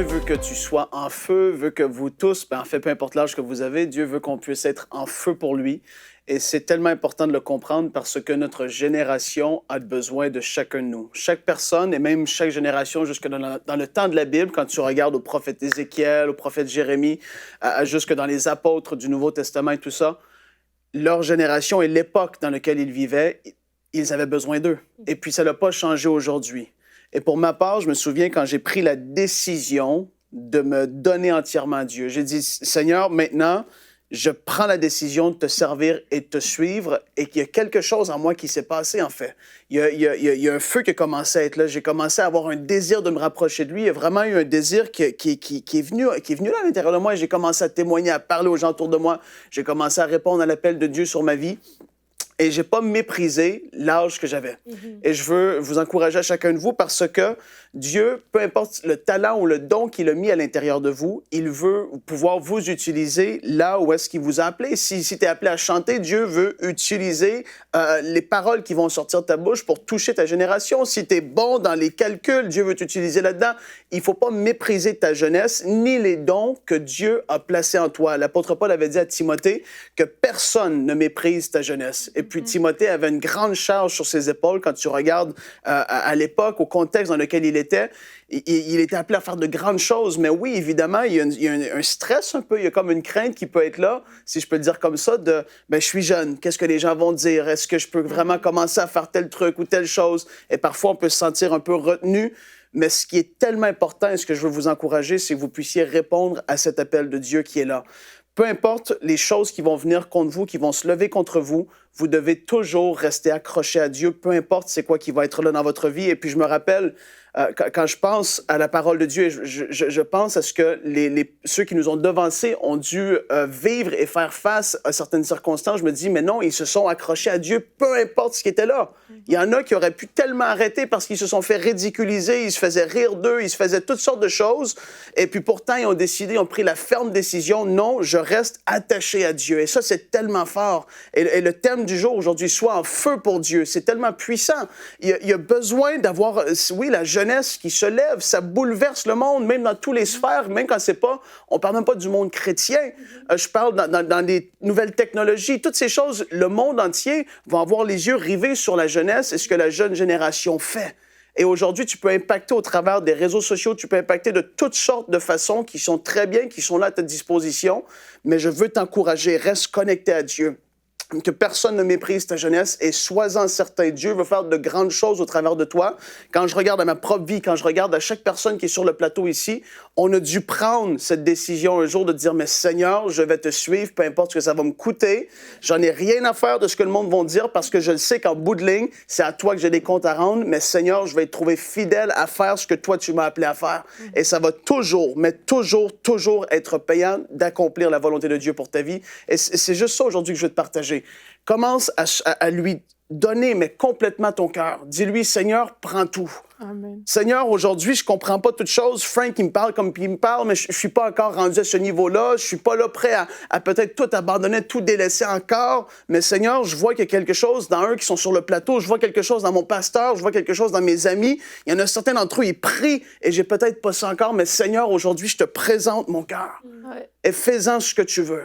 Dieu veut que tu sois en feu, veut que vous tous, en fait, peu importe l'âge que vous avez, Dieu veut qu'on puisse être en feu pour lui. Et c'est tellement important de le comprendre parce que notre génération a besoin de chacun de nous. Chaque personne et même chaque génération, jusque dans le temps de la Bible, quand tu regardes au prophète Ézéchiel, au prophète Jérémie, jusque dans les apôtres du Nouveau Testament et tout ça, leur génération et l'époque dans laquelle ils vivaient, ils avaient besoin d'eux. Et puis ça n'a pas changé aujourd'hui. Et pour ma part, je me souviens quand j'ai pris la décision de me donner entièrement à Dieu. J'ai dit, Seigneur, maintenant, je prends la décision de te servir et de te suivre et qu'il y a quelque chose en moi qui s'est passé, en fait. Il y a un feu qui a commencé à être là. J'ai commencé à avoir un désir de me rapprocher de lui. Il y a vraiment eu un désir qui est venu là à l'intérieur de moi. J'ai commencé à témoigner, à parler aux gens autour de moi. J'ai commencé à répondre à l'appel de Dieu sur ma vie. Et je n'ai pas méprisé l'âge que j'avais. Et je veux vous encourager à chacun de vous parce que Dieu, peu importe le talent ou le don qu'il a mis à l'intérieur de vous, il veut pouvoir vous utiliser là où est-ce qu'il vous a appelé. Si tu es appelé à chanter, Dieu veut utiliser les paroles qui vont sortir de ta bouche pour toucher ta génération. Si tu es bon dans les calculs, Dieu veut t'utiliser là-dedans. Il ne faut pas mépriser ta jeunesse ni les dons que Dieu a placés en toi. L'apôtre Paul avait dit à Timothée que personne ne méprise ta jeunesse. Et puis Timothée avait une grande charge sur ses épaules quand tu regardes à l'époque, au contexte dans lequel il était. Il était appelé à faire de grandes choses, mais oui, évidemment, il y a un stress un peu, il y a comme une crainte qui peut être là, si je peux le dire comme ça, de « je suis jeune, qu'est-ce que les gens vont dire? Est-ce que je peux vraiment commencer à faire tel truc ou telle chose? » Et parfois, on peut se sentir un peu retenu, mais ce qui est tellement important et ce que je veux vous encourager, c'est que vous puissiez répondre à cet appel de Dieu qui est là. Peu importe les choses qui vont venir contre vous, qui vont se lever contre vous, vous devez toujours rester accroché à Dieu, peu importe c'est quoi qui va être là dans votre vie. Et puis je me rappelle, quand je pense à la parole de Dieu, je pense à ce que ceux qui nous ont devancés ont dû vivre et faire face à certaines circonstances. Je me dis, mais non, ils se sont accrochés à Dieu, peu importe ce qui était là. Il y en a qui auraient pu tellement arrêter parce qu'ils se sont fait ridiculiser, ils se faisaient rire d'eux, ils se faisaient toutes sortes de choses. Et puis pourtant, ils ont décidé, ils ont pris la ferme décision, non, je reste attaché à Dieu. Et ça, c'est tellement fort. Et le thème du jour aujourd'hui, soit en feu pour Dieu, c'est tellement puissant. Il y a besoin d'avoir, oui, la jeunesse qui se lève, ça bouleverse le monde, même dans toutes les sphères, même quand c'est pas, on parle même pas du monde chrétien. Je parle dans les nouvelles technologies, toutes ces choses, le monde entier va avoir les yeux rivés sur la jeunesse et ce que la jeune génération fait. Et aujourd'hui, tu peux impacter au travers des réseaux sociaux, tu peux impacter de toutes sortes de façons qui sont très bien, qui sont là à ta disposition, mais je veux t'encourager, reste connecté à Dieu. Que personne ne méprise ta jeunesse et sois-en certain. Dieu veut faire de grandes choses au travers de toi. Quand je regarde à ma propre vie, quand je regarde à chaque personne qui est sur le plateau ici, on a dû prendre cette décision un jour de dire, mais Seigneur, je vais te suivre, peu importe ce que ça va me coûter. J'en ai rien à faire de ce que le monde va dire parce que je le sais qu'en bout de ligne, c'est à toi que j'ai des comptes à rendre, mais Seigneur, je vais te trouver fidèle à faire ce que toi, tu m'as appelé à faire. Et ça va toujours, mais toujours être payant d'accomplir la volonté de Dieu pour ta vie. Et c'est juste ça aujourd'hui que je veux te partager. Commence à lui donner, mais complètement ton cœur. Dis-lui, Seigneur, prends tout. Amen. Seigneur, aujourd'hui, je ne comprends pas toutes choses. Frank, il me parle comme il me parle, mais je ne suis pas encore rendu à ce niveau-là. Je ne suis pas là prêt à peut-être tout abandonner, tout délaisser encore. Mais Seigneur, je vois qu'il y a quelque chose dans eux qui sont sur le plateau. Je vois quelque chose dans mon pasteur. Je vois quelque chose dans mes amis. Il y en a certains d'entre eux, ils prient et j'ai peut-être pas ça encore. Mais Seigneur, aujourd'hui, je te présente mon cœur. Ouais. Et fais-en ce que tu veux.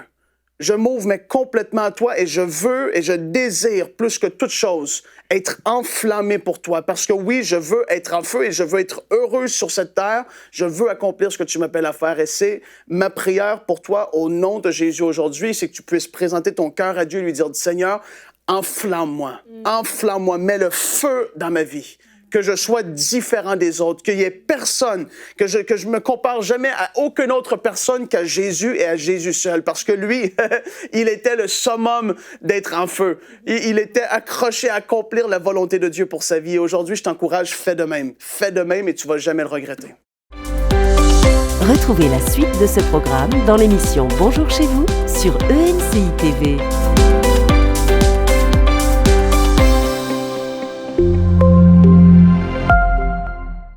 Je m'ouvre mais complètement à toi et je veux et je désire plus que toute chose être enflammé pour toi. Parce que oui, je veux être en feu et je veux être heureux sur cette terre. Je veux accomplir ce que tu m'appelles à faire. Et c'est ma prière pour toi au nom de Jésus aujourd'hui, c'est que tu puisses présenter ton cœur à Dieu et lui dire, Seigneur, enflamme-moi, enflamme-moi, mets le feu dans ma vie. Que je sois différent des autres, qu'il n'y ait personne, que je me compare jamais à aucune autre personne qu'à Jésus et à Jésus seul. Parce que lui, il était le summum d'être en feu. Il était accroché à accomplir la volonté de Dieu pour sa vie. Et aujourd'hui, je t'encourage, fais de même. Fais de même et tu ne vas jamais le regretter. Retrouvez la suite de ce programme dans l'émission Bonjour chez vous sur ENCI TV.